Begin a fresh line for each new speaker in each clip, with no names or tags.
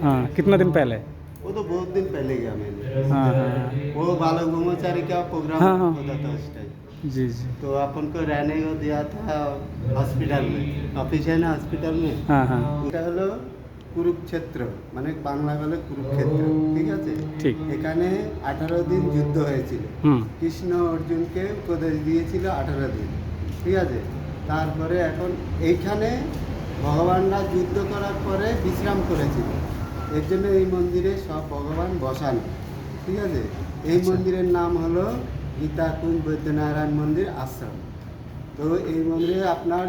हाँ, कितना दिन पहले?
वो तो बहुत दिन पहले गया मैंने।
हाँ हाँ हाँ।
वो बालक ब्रह्मचारी का प्रोग्राम
हाँ हाँ।
होता था उस टाइम।
जी जी।
तो अपन को रहने को दिया था हॉस्पिटल में, ऑफिस है ना हॉस्पिटल में।
हाँ हाँ।
এটা হলো কুরুক্ষেত্র, মানে বাংলা বলে কুরুক্ষেত্র, ঠিক আছে।
ঠিক।
এখানে 18 দিন যুদ্ধ হয়েছিল।
হুম।
কৃষ্ণ অর্জুনকে উপদেশ দিয়েছিল 18 দিন, ঠিক আছে। তারপরে এখন এইখানে ভগবানরা যুদ্ধ করার পরে বিশ্রাম করেছিল, এর জন্য এই মন্দিরে সব ভগবান বসানো, ঠিক আছে। এই
আচ্ছা।
মন্দিরের নাম হলো গীতাকুঞ্জ বৈদ্যনারায়ণ মন্দির আশ্রম। তো এই মন্দিরে আপনার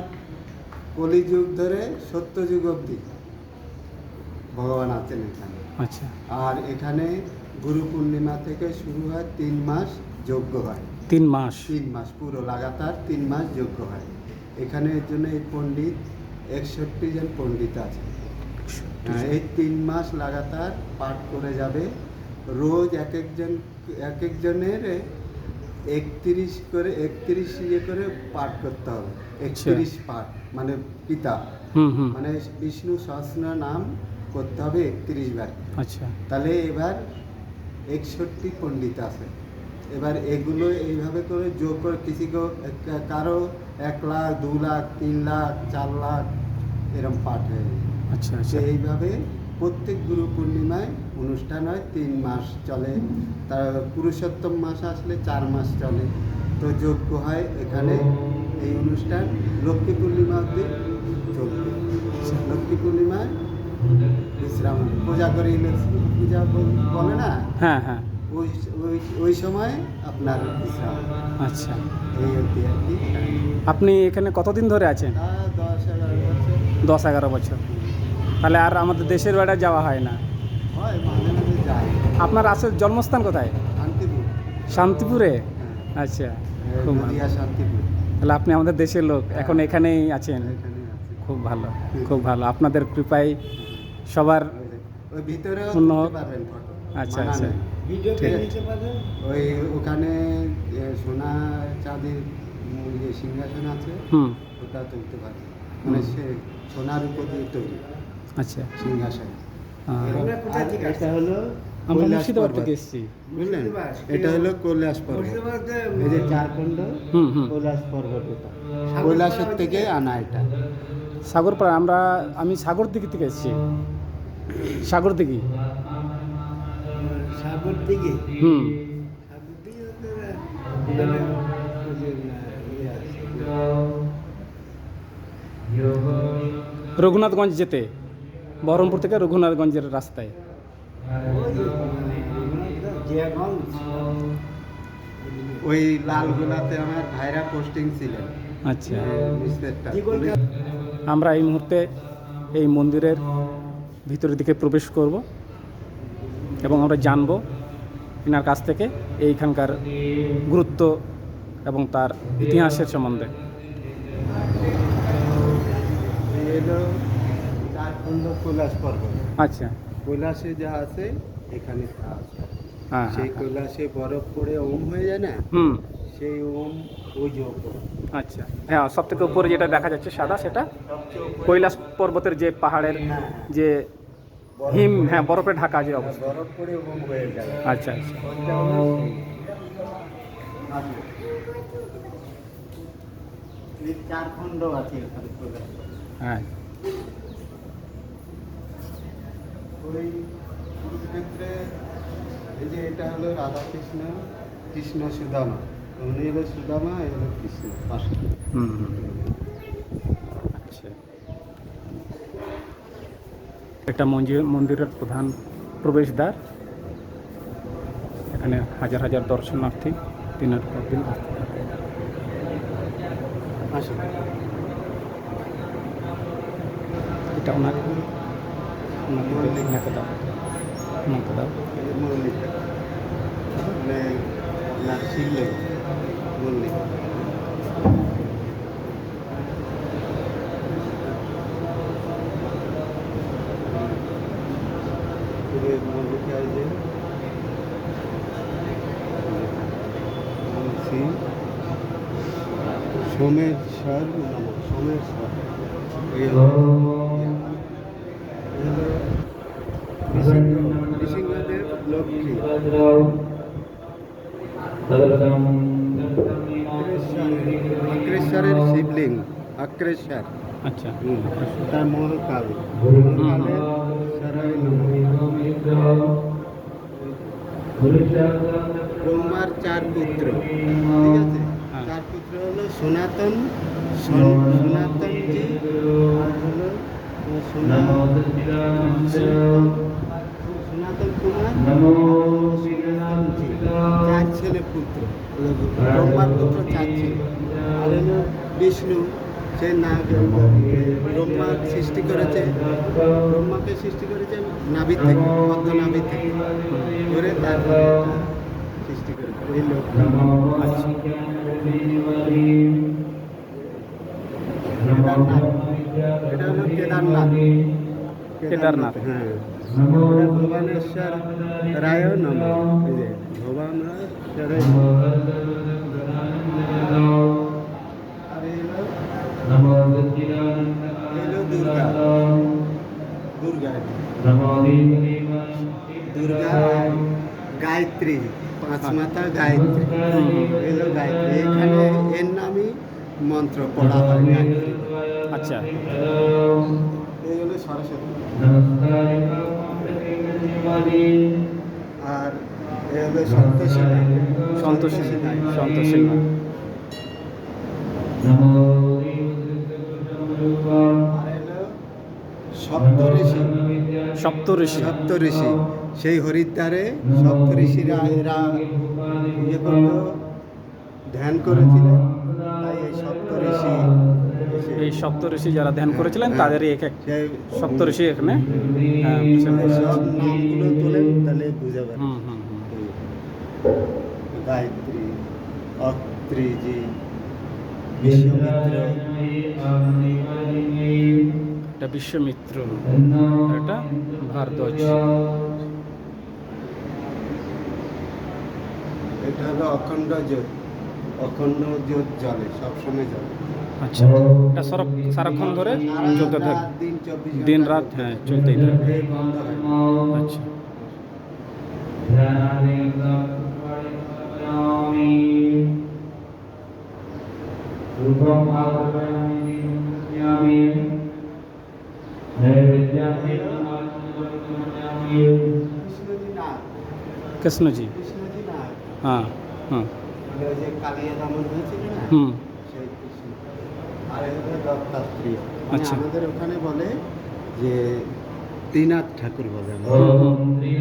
কলিযুগ ধরে সত্যযুগ অবধি ভগবান আছেন এখানে।
আচ্ছা।
আর এখানে গুরু পূর্ণিমা থেকে শুরু হয় 3 মাস যজ্ঞ হয়।
3 মাস?
3 মাস পুরো লাগাতার 3 মাস যজ্ঞ হয় এখানে। এর জন্য এই পণ্ডিত 61 জন পণ্ডিত আছে। এই 3 মাস লাগাতার পাঠ করে যাবে। রোজ এক একজনের 31 ইয়ে করে পাঠ করতে হবে। 31 পাঠ মানে পিতা, মানে বিষ্ণু সহস্র নাম করতে হবে 31 বার।
আচ্ছা।
তাহলে এবার 61 পণ্ডিত আছে। এবার এগুলো এইভাবে করে যোগ করে কারো 1 লাখ 2 লাখ 3 লাখ 4 লাখ এরকম পাঠ হয়ে যায়।
আচ্ছা আচ্ছা।
এইভাবে প্রত্যেক গুরু পূর্ণিমায় অনুষ্ঠান হয়, 3 মাস চলে। তার পুরুষোত্তম মাস আসলে 4 মাস চলে। তো যজ্ঞ হয় এখানে। এই অনুষ্ঠান লক্ষ্মী পূর্ণিমা অবধি চলবে। লক্ষ্মী পূর্ণিমায় বিশ্রাম, পূজা করি, লক্ষ্মী পূজা বলে না,
হ্যাঁ হ্যাঁ।
ওই ওই ওই সময় আপনার বিশ্রাম।
আচ্ছা।
এই অবধি আর কি।
আপনি এখানে কতদিন ধরে আছেন?
10-11 বছর।
10-11 বছর। তাহলে আর আমাদের দেশের বাড়ি যাওয়া হয় না?
হয়, মাঝে মাঝে যাই।
আপনার আসল জন্মস্থান কোথায়?
শান্তিপুর।
শান্তিপুরে?
হ্যাঁ।
আচ্ছা, খুব ভালো।
নদিয়া শান্তিপুর।
তাহলে আপনি আমাদের দেশের লোক, এখন এখানেই আছেন।
এখানে আছে।
খুব ভালো, খুব ভালো। আপনাদের কৃপায় সবার
ওই ভিতরেও
উন্নত।
তুলতে পারবেন ফটো।
আচ্ছা
মানা
আচ্ছা।
নেই।
ঠিক আছে।
নিতে পারবেন। ওই ওখানে সোনা চাঁদির যে সিংহাসন আছে, ওটা তুলতে পারবেন। মানে সে সোনার উপর দিয়ে তৈরি
আচ্ছা।
সিংহাসন।
আর
এটা হলো
আমরা
কৈলাস
মুর্শিদাবাদ
পর্বত।
থেকে এসেছি।
বুঝলেন, এটা হলো কৈলাস পর্বত। এই যে 4 খণ্ড কৈলাস পর্বত, এটা কৈলাসের থেকে আনা। এটা
সাগরপাড়া, আমি সাগরদিঘি থেকে এসেছি। সাগরদিঘি।
সাগর দিকে।
রঘুনাথগঞ্জ যেতে, বহরমপুর থেকে রঘুনাথগঞ্জের রাস্তায়।
ওই লালগোলাতে আমার ভাইরা পোস্টিং ছিলেন।
আচ্ছা।
ইন্সপেক্টর।
আমরা এই মুহূর্তে এই মন্দিরের ভিতরের দিকে প্রবেশ করব এবং আমরা জানব এনার কাছ থেকে এইখানকার গুরুত্ব এবং তার ইতিহাসের সম্বন্ধে।
এলো 4 খণ্ড কৈলাস পর্বত।
আচ্ছা।
কৈলাসে যা আছে এখানে তা আছে।
হ্যাঁ
সেই কৈলাসে বরফ পড়ে ওম হয়ে যায় না, সেই ওম ওই যে ওপরে।
আচ্ছা। হ্যাঁ, সব থেকে উপরে যেটা দেখা যাচ্ছে সাদা, সেটা কৈলাস পর্বতের যে পাহাড়ের যে হিম, হ্যাঁ, বরফে ঢাকা যে অবস্থা।
বরফ পড়ে ওম হয়ে যায়।
আচ্ছা আচ্ছা।
এই 4 খণ্ড আছে এখানে কৈলাস।
হ্যাঁ।
ওই কুরুক্ষেত্রে এই যে এটা হলো রাধাকৃষ্ণ, কৃষ্ণ সুদামা। উনি হলো সুদামা, এই হলো কৃষ্ণ।
আচ্ছা। এটা মন্দিরের প্রধান প্রবেশদ্বার। এখানে হাজার হাজার দর্শনার্থী দিনের পর দিন আসতে থাকে। এটা ওনাকে দাও, ওনাকে দাও।
মানে শিবলিঙ্গ মন্দির। মন্দিরটা এই যে সোমেশ্বর নাম, সোমেশ্বর। এই হলো নৃসিংহদেব লক্ষ্মী অক্রেশ্বরের শিবলিঙ্গ অক্রেশ্বর
আচ্ছা
তার মহাকাল মহাকালের ঈশ্বরায় নমঃ। ব্রহ্মার 4 পুত্র, ঠিক আছে?
হ্যাঁ।
4 পুত্র হলো সনাতন, সনাতনজি, আর হলো সনাতন কুমার, সনাতনজি। 4 ছেলে পুত্র, ব্রহ্মার পুত্র 4 ছেলে। আর হলো বিষ্ণু, সে ব্রহ্মা সৃষ্টি করেছে, ব্রহ্মাকে সৃষ্টি করেছে নাভি থেকে, পদ্ম নাভি থেকে করে তারপরে এটা সৃষ্টি করেছে এই লোক।
আচ্ছা
কেদারনাথ, এটা হলো কেদারনাথ।
কেদারনাথ।
হ্যাঁ, এটা ভুবনেশ্বর রায় নম, এই যে ভুবনেশ্বর। আর এই হলো দুর্গা, দুর্গা দুর্গা গায়ত্রী, 5 মাতা গায়ত্রী, এলো গায়ত্রী। এখানে এর নামই মন্ত্র পড়া হয় গায়ত্রী।
আচ্ছা
এই হলো সরস্বতী। আর এ হলো সন্তোষী মা।
সন্তোষী
মা।
সন্তোষী মা।
আর এলো সপ্তঋষি,
সপ্তঋষি।
সপ্তঋষি। সেই হরিদ্বারে সপ্তঋষিরা এরা ইয়ে করতো, ধ্যান করেছিলেন, তাই এই সপ্তঋষি
এই সপ্তঋষি যারা ধ্যান করেছিলেন তাদেরই এক এক
সেই
সপ্তঋষি এখানে
সব নামগুলো তোলেন, তাহলে বুঝে পারেন।
হুম হুম হুম।
গায়ত্রী, অত্রিজি, বিশ্বমিত্র,
এটা বিশ্বমিত্র, আর এটা ভারদ্বাজ।
এটা হলো অখণ্ড জ্যোত, অখণ্ড জ্যোত জ্বলে, সবসময় জ্বলে।
আচ্ছা এটা সারাক্ষণ ধরে চলতে থাকে,
দিন 24
দিন রাত, হ্যাঁ চলতেই থাকে।
এই বন্ধ হয় না।
আচ্ছা
কৃষ্ণজি নাগ,
কৃষ্ণজি।
কৃষ্ণজি নাগ,
হ্যাঁ হুম
মানে ওই যে কালিয়া দমন হয়েছিল না,
হুম
সেই কৃষ্ণ। আর এটা হলো দত্তাত্রী, মানে
আচ্ছা।
আমাদের ওখানে বলে যে ত্রিনাথ ঠাকুর বলে আমরা।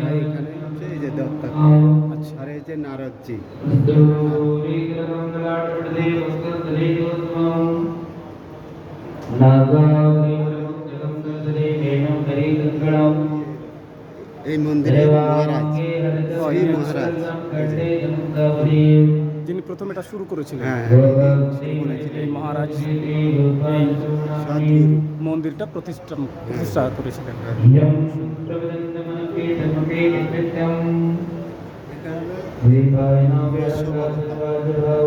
তাই এখানে হচ্ছে এই যে দত্তাত্রী,
আচ্ছা
আর এই যে নারদজি। এই মন্দিরের মহারাজ, শ্রী মহারাজ, এই যে।
যিনি প্রথম এটা শুরু করেছিলেন,
হ্যাঁ হ্যাঁ, ইনি শুরু করেছিলেন।
এই মহারাজ এই
সদ্গুরু।
মন্দিরটা প্রতিষ্ঠা করেছিলেন।
এটা হলো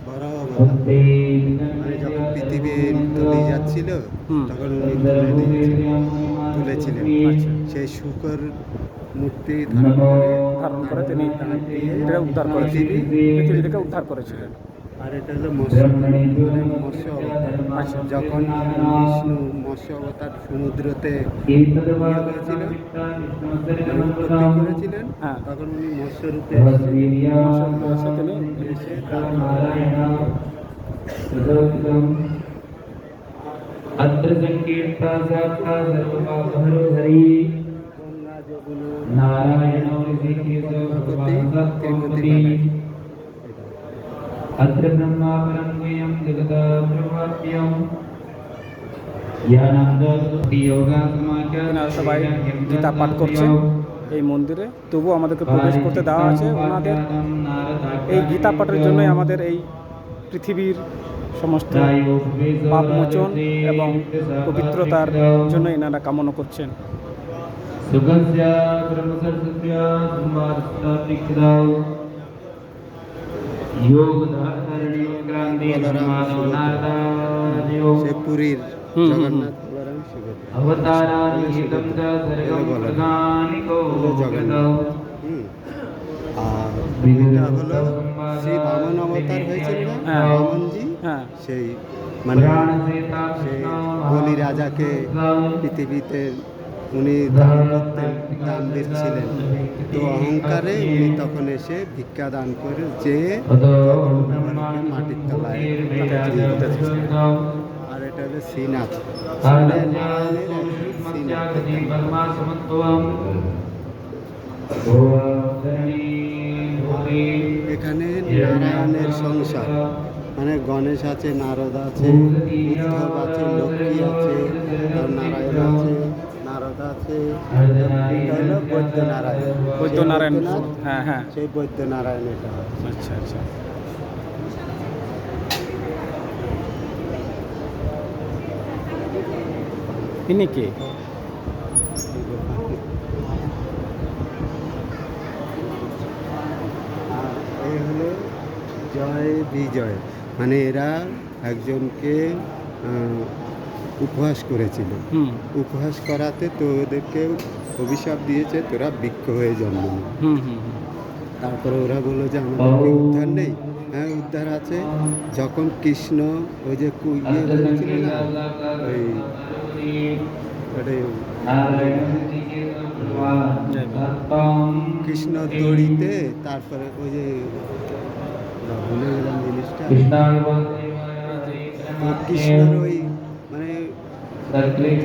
বড় অবতার। মানে যখন পৃথিবী তলে যাচ্ছিল,
হুম।
তখন উনি তুলেছিলেন।
আচ্ছা
সেই শুকর মূর্তি
ধারণ করে তিনি এটা উদ্ধার করেছেন,
পৃথিবী।
পৃথিবী থেকে উদ্ধার করেছিলেন।
আর এটা হলো মৎস্য, মানে মৎস্য অবতার।
আচ্ছা।
যখন বিষ্ণু মৎস্য অবতার সমুদ্রতে হয়েছিল, উৎপত্তি করেছিলেন,
হ্যাঁ।
তখন উনি মৎস্য রূপে এসেছিলেন।
এসে তিনি
এসে তারপরে
अत्र संकीर्ता साक्षात् सर्वपापहरो हरि
গঙ্গা যমুনা
नारायणो ऋषिकेशो भगवान् त्रिमूर्ति अत्र ब्रह्मा परं गुह्यं जगदाप्रवाप्यं ज्ञानानन्दोति योगासमाख्या
এনারা সবাই গীতা পাঠ করছেন এই মন্দিরে, তবু আমাদেরকে প্রবেশ করতে দেওয়া আছে। ওনাদের এই গীতা পাঠের জন্যই আমাদের এই পৃথিবীর সমস্ত পাপ মোচন এবং পবিত্রতার জন্য এনারা কামনা করছেন।
सुखस्य ब्रह्मसरस्वत्य संवादस्तातिक्दाव योगधारणी क्रांति मानव नारदायो
সে পুরীর
হুম, হুম,
জগন্নাথ বলরাম সুভদ্রা।
अवतारानि एकं च सर्गं प्रथम
জগন্নাথ। আর এটা হলো শ্রী বামন অবতার হয়েছিল না,
হ্যাঁ।
বামনজি,
হ্যাঁ
সেই মানে সেই বলি রাজাকে পৃথিবীতে উনি দান করতেন, দান দিচ্ছিলেন, তো অহংকারে উনি তখন এসে ভিক্ষা দান করে যে মাটির তলায় দিয়ে দিতেছেন। আর এটা হলো শ্রীনাথ, নারায়ণের একটি শ্রীনাথ এখানে। নারায়ণের সংসার মানে গণেশ আছে, নারদ আছে, উদ্ধব আছে, লক্ষ্মী আছে, আর নারায়ণ আছে, নারদ আছে। এটা হলো বৈদ্যনারায়ণ।
বৈদ্যনারায়ণ।
সেই বৈদ্যনাথ,
হ্যাঁ হ্যাঁ।
সেই বৈদ্যনারায়ণ এটা।
আচ্ছা আচ্ছা। ইনি কে?
আর এই হলো জয় বিজয়, মানে এরা একজনকে উপহাস করেছিল।
হুম
উপহাস করাতে তো ওদেরকে অভিশাপ দিয়েছে, তোরা বৃক্ষ হয়ে জন্ম নে।
হুম হুম হুম।
তারপরে ওরা বললো যে আমাদেরকে উদ্ধার নেই। হ্যাঁ, উদ্ধার আছে। যখন কৃষ্ণ ওই যে ইয়ে বলেছিল না, ওই কৃষ্ণ দড়িতে, তারপরে ওই যে ভুলে গেলাম জিনিসটা, তো কৃষ্ণর ওই মানে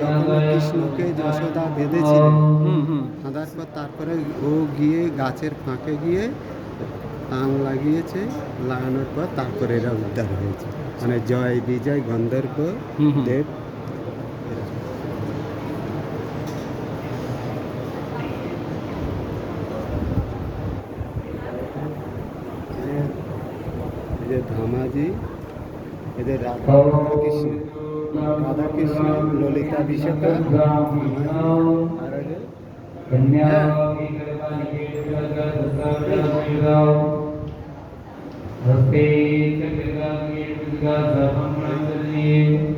যখন কৃষ্ণকে যশোদা বেঁধেছিলেন,
হুম হুম।
বাঁধার পর তারপরে ও গিয়ে গাছের ফাঁকে গিয়ে টান লাগিয়েছে, লাগানোর পর তারপরে এরা উদ্ধার হয়েছে। মানে জয় বিজয় গন্ধর্ব
হুম হুম।
দেব। এই যে ধামাজি, এদের রাধাকৃষ্ণ, রাধাকৃষ্ণ, ললিতা বিশাখা, আর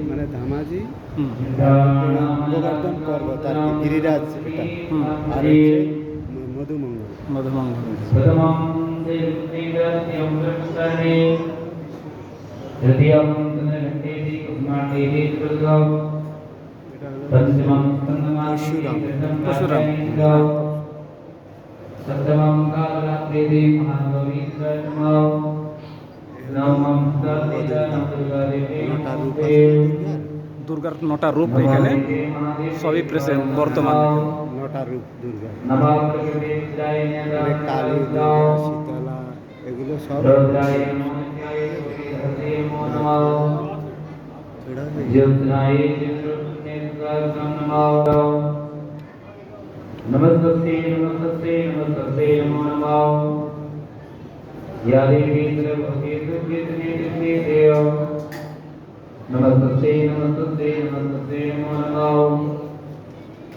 মানে ধামাজি
হুম
গোবর্ধন পর্বত আর কি, গিরিরাজ এটা।
হুম।
আর হচ্ছে মধুমঙ্গল।
মধুমঙ্গল।
এটা হলো
पंचमं
परशुराम।
परशुराम।
सप्तमं कालरात्रिः महागौरी सप्तमं नवमं दुर्गादेवी
নটা রূপ আছে না
দুর্গার 9টা রূপ এখানে সবই প্রেজেন্ট বর্তমানে।
নটা রূপ দুর্গা,
नवाप्रकृतिजाय
মানে কালী, দুর্গা, শীতলা, এগুলো সব
रुद्राय नमस्याय श्रीहरये नमः
ছোড়া হয়ে গেছে।
ज्योत्स्नाय चतुर्भुजनेत्राय नमः नमस्ते नमस्ते नमस्ते नमो नमः या देवी सर्वभूते दुर्गेतने देव नमस्ते नमस्ते नमस्ते नमो नमः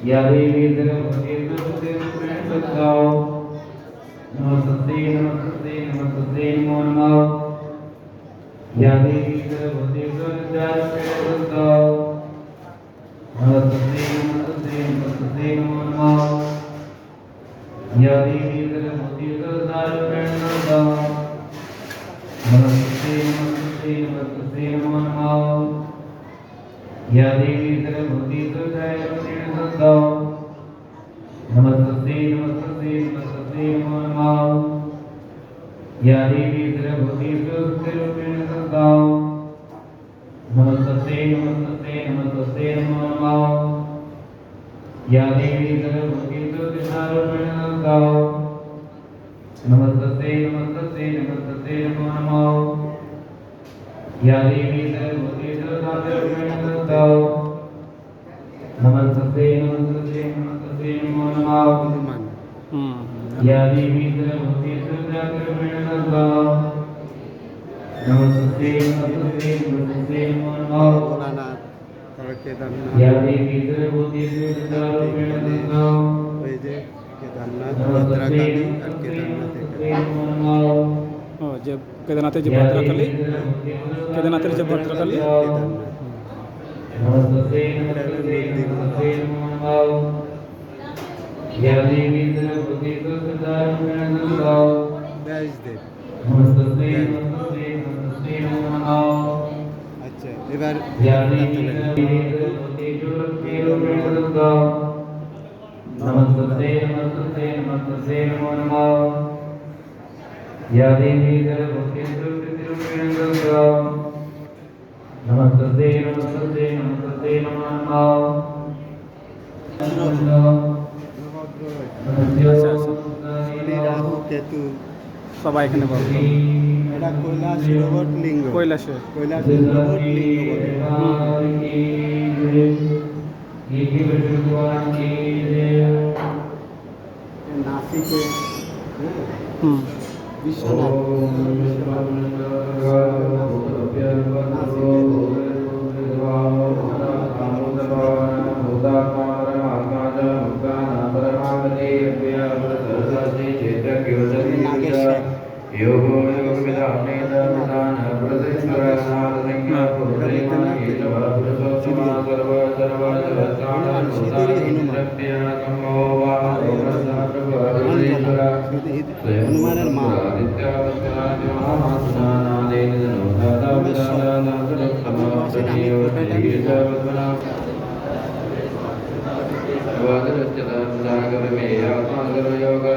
या देवी सर्वभूते दुर्गेतने देव नमस्ते नमस्ते नमस्ते नमो नमः या देवी सर्वभूते दुर्गेतने देव नमस्ते नमस्ते नमस्ते नमो नमः या देवी सर्वभूते दुर्गेतने देव नमस्ते नमस्ते नमस्ते नमो नमः या देवी सर्वभूते दुर्गेतने देव नमस्ते नमस्ते नमस्ते नमो नमः या देवी सर्वभूते दुर्गेतने देव नमस्ते नमस्ते नमस्ते नमो नमः या देवी सर्वभूते दुर्गेतने देव नमस्ते नमस्ते नमस्ते नमो नमः या देवी सर्वभूते दुर्गेतने देव नमस्ते नमस्ते नमस्ते नमो नमः
হনুমান,
হুম
या देवी सर्वभूते दुर्गेतने देव नमस्ते नमस्ते नमस्ते नमो नमः
ভোলানাথ, তারপর কেদারনাথ,
या देवी सर्वभूते दुर्गेतने देव
ওই যে কেদারনাথ, ভদ্রাকালী আর কেদারনাথ এখানে।
ও যে কেদারনাথের যে ভদ্রকালী, কেদারনাথের যে ভদ্রকালী।
কেদারনাথ
नमस्ते नमस्ते नमस्ते नमो नमः या देवी सर्वभूति सुखदारूपेण नमः
ব্যাসদেব।
नमस्ते नमस्ते नमस्ते नमः
আচ্ছা, এবার
या
হাতটা
देवी
তোলেন।
सर्वभूति सुखदारूपेण नमः नमस्ते नमस्ते नमस्ते नमो नमः या देवी सर्वभूति सुखदारूपेण नमः नमस्ते नमस्ते नमस्ते नमो नमः
শনি, রাহু, কেতু,
সবাই এখানে বলো
এটা কৈলাস শিরবট লিঙ্গ।
কৈলাসে
কৈলাস শিরবট লিঙ্গ বলে। নাসিকে
হুম
বিশ্বনাথ,
योगो योग विधाने दान प्रदेश्वरनाथ संज्ञा पुरुषेण केशव पुरुषोत्तम सर्व सर्व जगत्कारण भूतानिन्द्रप्रियकमो वा प्रभुरेश्वर
হনুমানের মা।
योगा